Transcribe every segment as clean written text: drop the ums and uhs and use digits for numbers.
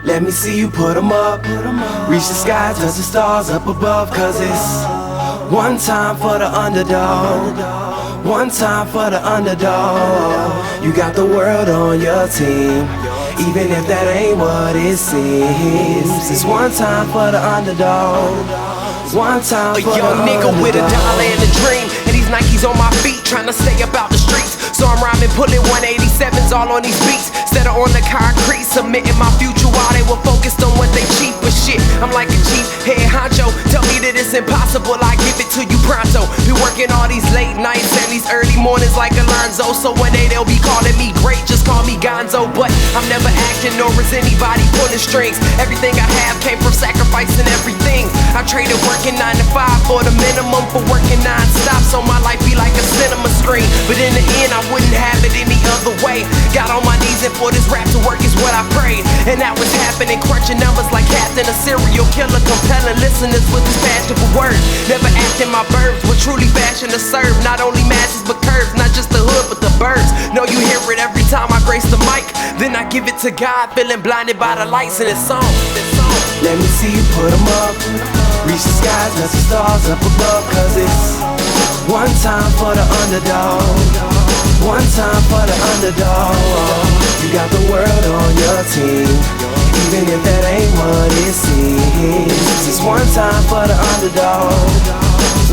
Let me see you put 'em up. Reach the sky, touch the stars up above. Cause it's one time for the underdog. One time for the underdog. You got the world on your team, even if that ain't what it seems. It's one time for the underdog. One time for the underdog. A young nigga with a dollar and a dream, and these Nikes on my feet, trying to stay about the streets. So I'm rhyming, pulling 187s all on these beats, instead of on the concrete, submitting my future while they were focused on what they cheap. But shit, I'm like a cheap head honcho. Tell me that it's impossible, I give it to you pronto. Been working all these late nights and these early mornings like Alonzo. So one day they'll be calling me great, just call me Gonzo. But I'm never acting, nor is anybody pulling strings. Everything I have came from sacrificing everything. I traded working 9 to 5 for the minimum, for working non-stop, so my life be like a cinema screen. But in the end I wouldn't have it any other way. Got on my knees and for this rap to work is what I prayed. And that was happening, crunching numbers like Captain, a serial killer, compelling listeners with his passion for words. Never acting my verbs, but truly fashion to serve not only masses but curves, not just the hood but the birds. Know you hear it every time I grace the mic, then I give it to God, feeling blinded by the lights in this song. Let me see you put 'em up. Reach the skies, touch the stars up above. Cause it's one time for the underdog. One time for the underdog. You got the world on your team, even if that ain't what it seems. It's one time for the underdog.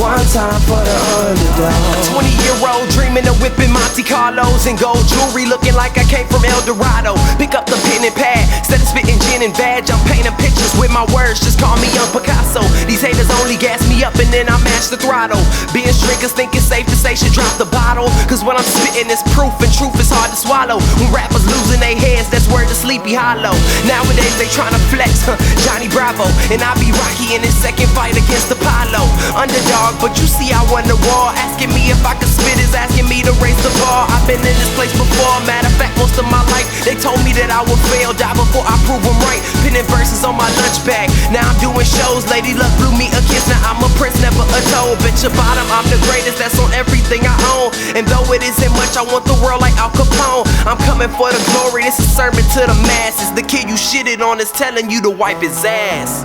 One time for the underdog. 20-year-old dreaming of whipping Monte Carlos and gold jewelry, looking like I came from El Dorado. Pick up the pen and pad, instead of spitting gin and vag, I'm painting pictures with my words, just call me Young Picasso. These haters only gas me up and then I mash the throttle. Being drinkers think it's safe to say should drop the bottle, cause when I'm spitting it's proof, and truth is hard to swallow. When rappers losing their heads, that's word to Sleepy Hollow. Nowadays they tryna flex, Johnny Bravo, and I be Rocky in his second fight against Apollo. Underdog, but you see I won the war. Asking me if I could spit is asking me to raise the bar. I've been in this place before, matter of fact most of my life. They told me that I would fail, die before I prove them right. Pinning verses on my lunch bag, now I'm doing shows. Lady Luck blew me a kiss, now I'm a prince, never a toad. Bitch your bottom, I'm the greatest, that's on everything I own. And though it isn't much, I want the world like Al Capone. I'm coming for the glory, this is a sermon to the masses. The kid you shitted on is telling you to wipe his ass.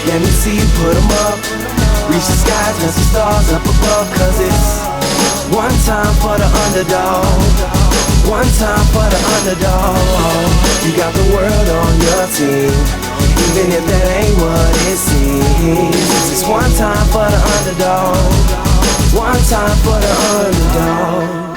Let me see you put 'em up. Reach the skies, touch the stars up above. Cause it's one time for the underdog. One time for the underdog. You got the world on your team, even if that ain't what it seems. It's one time for the underdog. One time for the underdog.